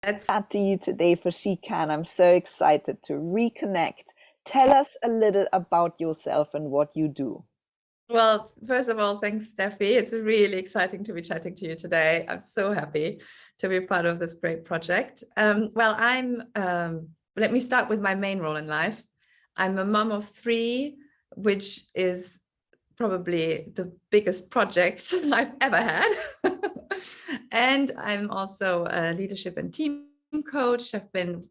Let's Chat to you today for She Can. I'm so excited to reconnect. Tell us a little about yourself and what you do. Well, first of all, thanks, Steffi. It's really exciting to be chatting to you today. I'm so happy to be part of this great project. Let me start with my main role in life. I'm a mom of three, which is probably the biggest project I've ever had. And I'm also a leadership and team coach. I've been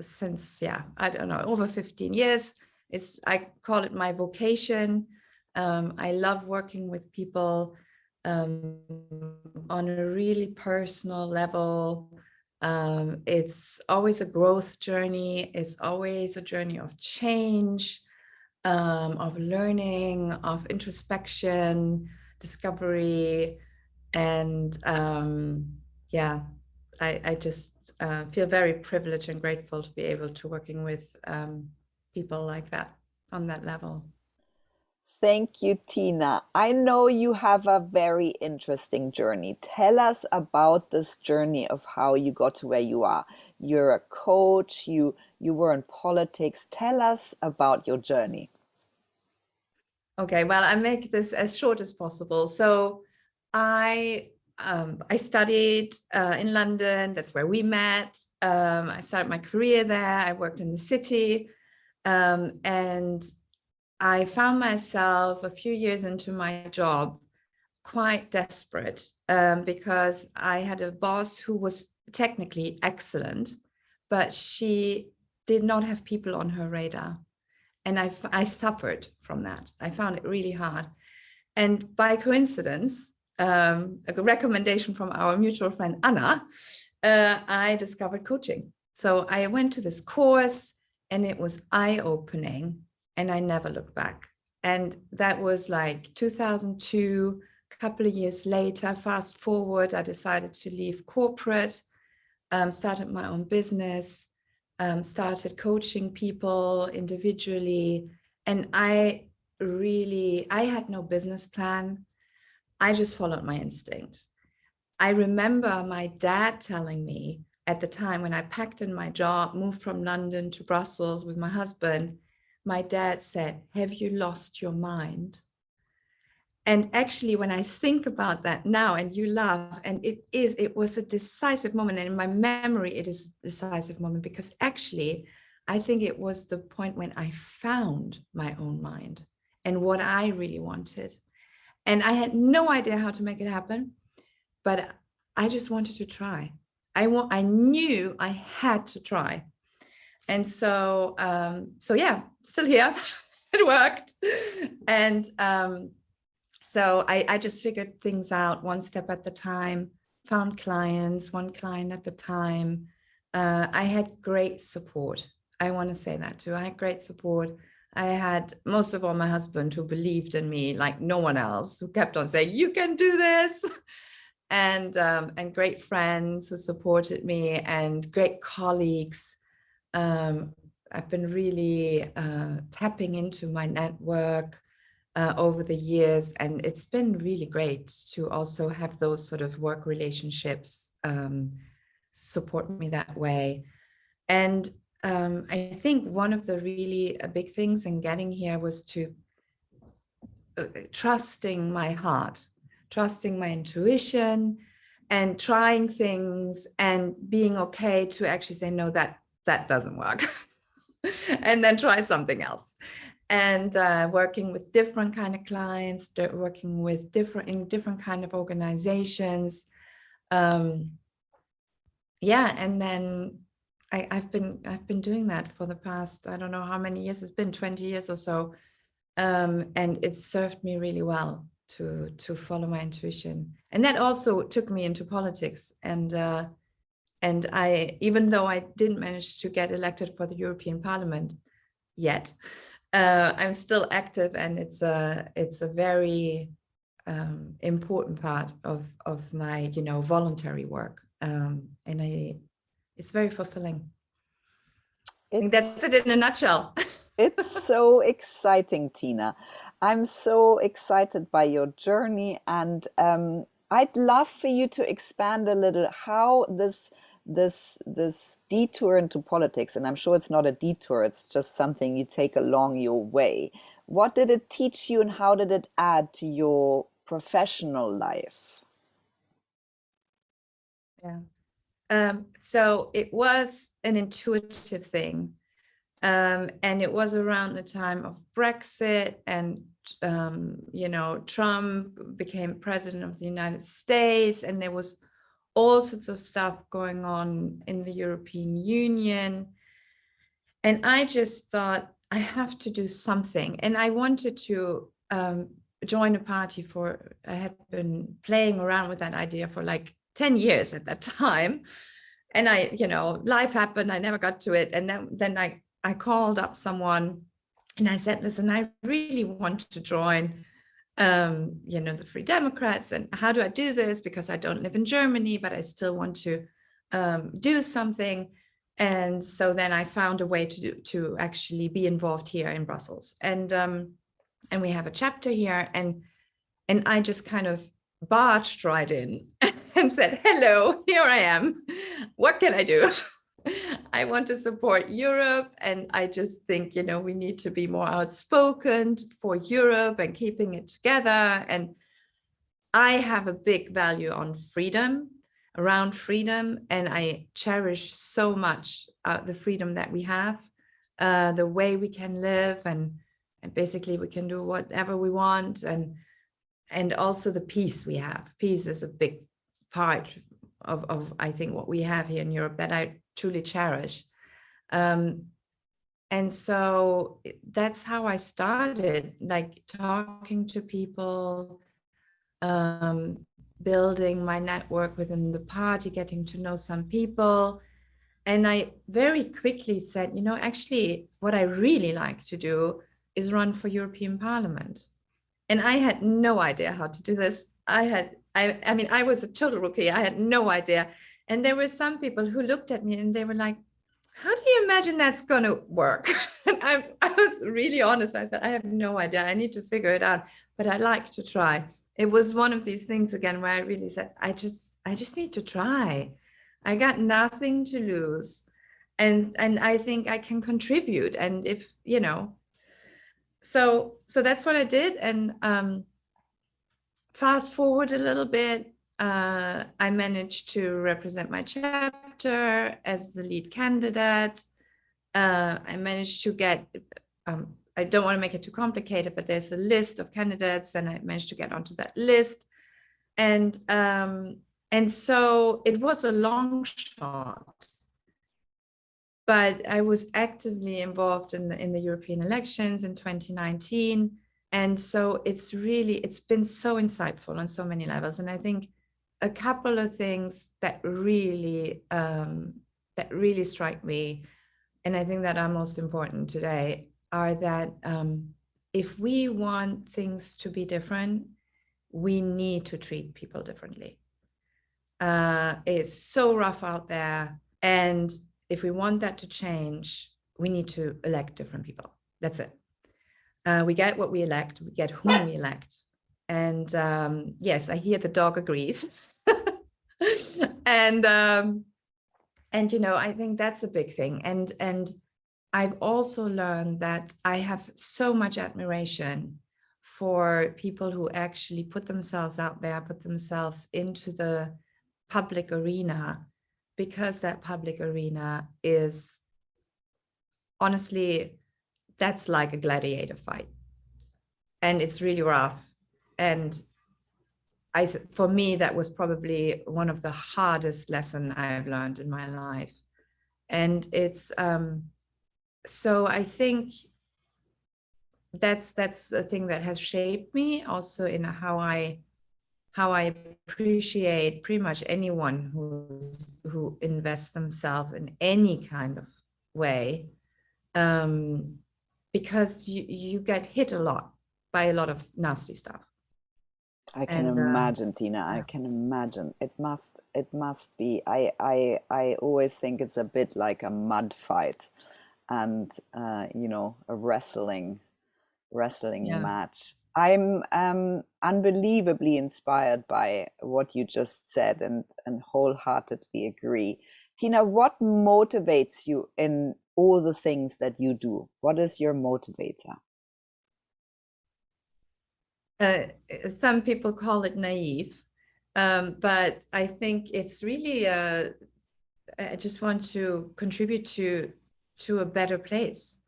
since, I don't know, over 15 years. I call it my vocation. I love working with people on a really personal level. It's always a growth journey. It's always a journey of change, of learning, of introspection, discovery. And I just feel very privileged and grateful to be able to working with people like that on that level. Thank you, Tina. I know you have a very interesting journey. Tell us about this journey of how you got to where you are. You're a coach, you were in politics. Tell us about your journey. Okay, well, I make this as short as possible. So I studied in London. That's where we met. I started my career there. I worked in the city, and I found myself a few years into my job quite desperate because I had a boss who was technically excellent, but she did not have people on her radar. And I suffered from that. I found it really hard. And by coincidence, a recommendation from our mutual friend Anna, I discovered coaching. So I went to this course and it was eye-opening and I never looked back. And that was like 2002. A couple of years later, fast forward, I decided to leave corporate, started my own business, started coaching people individually. And I had no business plan. I just followed my instinct. I remember my dad telling me at the time when I packed in my job, moved from London to Brussels with my husband, my dad said, "Have you lost your mind?" And actually, when I think about that now, and you laugh, and it was a decisive moment. And in my memory, it is a decisive moment because actually, I think it was the point when I found my own mind and what I really wanted. And I had no idea how to make it happen, but I just wanted to try. I knew I had to try. And so yeah, still here. It worked. And so I just figured things out one step at the time, found clients, one client at the time. I had great support. I want to say that too. I had great support. I had most of all my husband, who believed in me like no one else, who kept on saying, "You can do this." And great friends who supported me and great colleagues. I've been really tapping into my network over the years, and it's been really great to also have those sort of work relationships support me that way. And I think one of the really big things in getting here was to trusting my heart, trusting my intuition, and trying things and being okay to actually say, no, that doesn't work. And then try something else. And working with different kind of clients, working with different kind of organizations. And then I've been doing that for the past, I don't know how many years, it's been 20 years or so. And it served me really well to follow my intuition. And that also took me into politics. And I, even though I didn't manage to get elected for the European Parliament yet, I'm still active, and it's a very important part of my voluntary work, and it's very fulfilling. I think that's It's it in a nutshell. it's so exciting, Tina. I'm so excited by your journey, and I'd love for you to expand a little how this detour into politics, and I'm sure it's not a detour, it's just something you take along your way. What did it teach you and how did it add to your professional life? Yeah. So it was an intuitive thing. And it was around the time of Brexit and, Trump became president of the United States, and there was all sorts of stuff going on in the European Union. And I just thought, I have to do something. And I wanted to join a party I had been playing around with that idea for like 10 years at that time. And life happened, I never got to it. And then I called up someone and I said, listen, I really want to join, the Free Democrats. And how do I do this? Because I don't live in Germany, but I still want to do something. And so then I found a way to actually be involved here in Brussels. And we have a chapter here. And I just kind of barged right in and said, hello, here I am. What can I do? I want to support Europe. And I just think, we need to be more outspoken for Europe and keeping it together. And I have a big value on freedom, around freedom. And I cherish so much the freedom that we have, the way we can live, and basically we can do whatever we want. And also the peace we have. Peace is a big part of I think what we have here in Europe that I truly cherish. And so that's how I started, like talking to people, building my network within the party, getting to know some people. And I very quickly said, actually, what I really like to do is run for European Parliament. And I had no idea how to do this. I was a total rookie. I had no idea. And there were some people who looked at me and they were like, how do you imagine that's going to work? And I was really honest. I said, I have no idea. I need to figure it out, but I like to try. It was one of these things again, where I really said, I just need to try. I got nothing to lose. And I think I can contribute. And if, so that's what I did. And fast forward a little bit, I managed to represent my chapter as the lead candidate. I managed to get, I don't want to make it too complicated, but there's a list of candidates, and I managed to get onto that list. And so it was a long shot, but I was actively involved in the European elections in 2019. And so it's been so insightful on so many levels. And I think a couple of things that really strike me, and I think that are most important today, are that if we want things to be different, we need to treat people differently. It's so rough out there. And if we want that to change, we need to elect different people. That's it. We get what we elect, we get whom we elect. And yes, I hear the dog agrees. And I think that's a big thing. And I've also learned that I have so much admiration for people who actually put themselves out there, put themselves into the public arena, because that public arena is, honestly, that's like a gladiator fight. And it's really rough. And for me, that was probably one of the hardest lessons I've learned in my life. And it's, so I think that's a thing that has shaped me also in how I appreciate pretty much anyone who invests themselves in any kind of way, because you get hit a lot by a lot of nasty stuff. I can imagine, Tina. I can imagine. It must be. I always think it's a bit like a mud fight, and a wrestling Yeah. match. I'm unbelievably inspired by what you just said and wholeheartedly agree. Tina, what motivates you in all the things that you do? What is your motivator? Uh, some people call it naive, but I think it's really, I just want to contribute to a better place,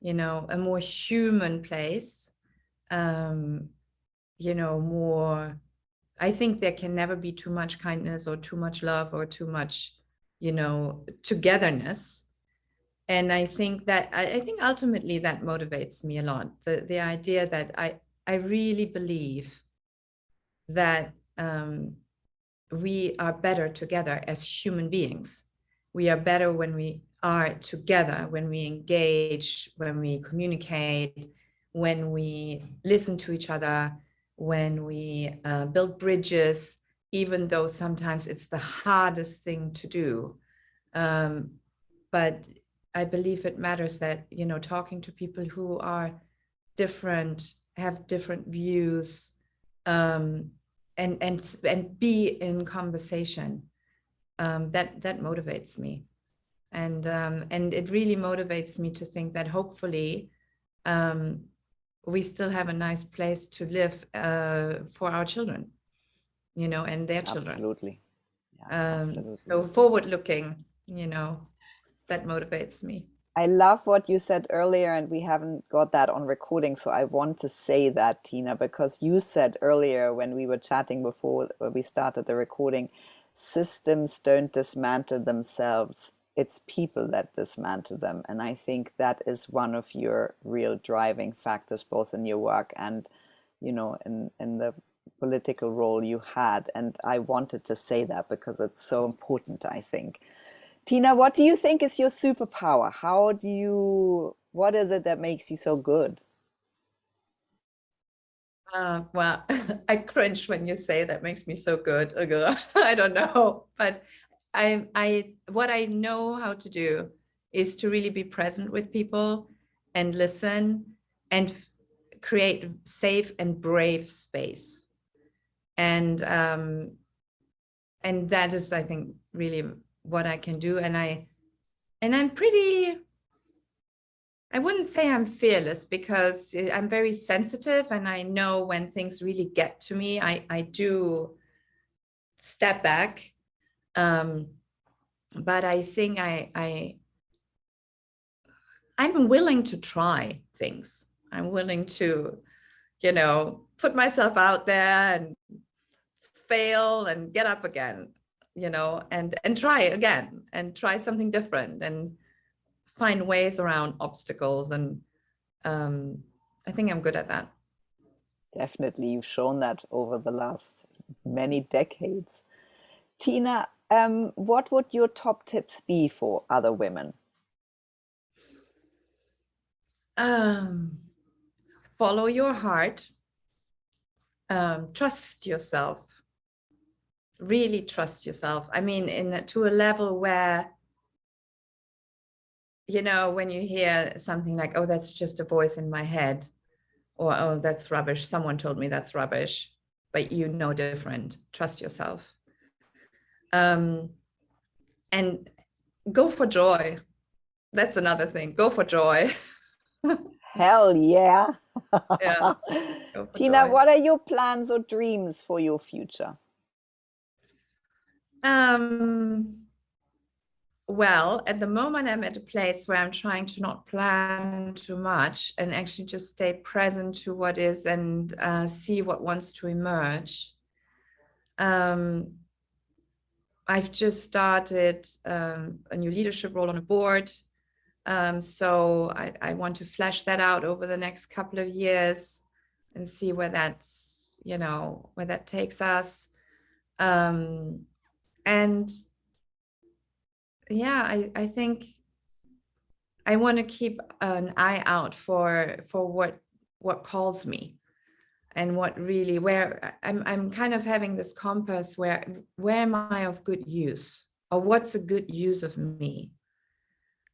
you know, a more human place, you know, more. I think there can never be too much kindness or too much love or too much, you know, togetherness. And I think that I think ultimately that motivates me a lot. The idea that I really believe that we are better together as human beings. We are better when we are together, when we engage, when we communicate, when we listen to each other, when we build bridges, even though sometimes it's the hardest thing to do. But I believe it matters that, you know, talking to people who are different, have different views, and be in conversation, that motivates me, and it really motivates me to think that hopefully we still have a nice place to live for our children, you know, and their children. Absolutely. Yeah, absolutely. So forward looking, you know, that motivates me. I love what you said earlier, and we haven't got that on recording. So I want to say that, Tina, because you said earlier when we were chatting before we started the recording, systems don't dismantle themselves. It's people that dismantle them. And I think that is one of your real driving factors, both in your work and, you know, in the political role you had. And I wanted to say that because it's so important, I think. Tina, what do you think is your superpower? What is it that makes you so good? Well, I cringe when you say that makes me so good. Oh, God. I don't know, but what I know how to do is to really be present with people and listen and create safe and brave space. And that is, I think, really what I can do. And I'm pretty, I wouldn't say I'm fearless because I'm very sensitive and I know when things really get to me, I do step back. But I think I'm willing to try things. I'm willing to, you know, put myself out there and fail and get up again, you know, and try again and try something different and find ways around obstacles. And I think I'm good at that. Definitely, you've shown that over the last many decades. Tina, what would your top tips be for other women? Um, Follow your heart. Trust yourself. Really trust yourself. I mean, to a level where, you know, when you hear something like, oh, that's just a voice in my head, or oh, that's rubbish. Someone told me that's rubbish, but you know different. Trust yourself. And go for joy. That's another thing. Go for joy. Hell yeah. Yeah, go for Tina, joy. what are your plans or dreams for your future? Well, at the moment, I'm at a place where I'm trying to not plan too much and actually just stay present to what is and see what wants to emerge. Um, I've just started a new leadership role on a board. So I want to flesh that out over the next couple of years and see where that's, you know, where that takes us. And yeah, I think I want to keep an eye out for what calls me and what really, where I'm kind of having this compass where am I of good use, or what's a good use of me.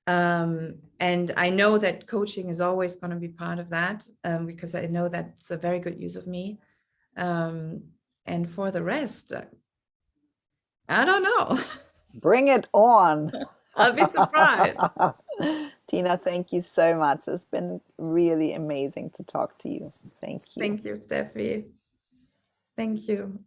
And I know that coaching is always going to be part of that, because I know that's a very good use of me. And for the rest, I don't know. Bring it on. I'll be surprised. Tina, thank you so much. It's been really amazing to talk to you. Thank you. Thank you, Steffi. Thank you.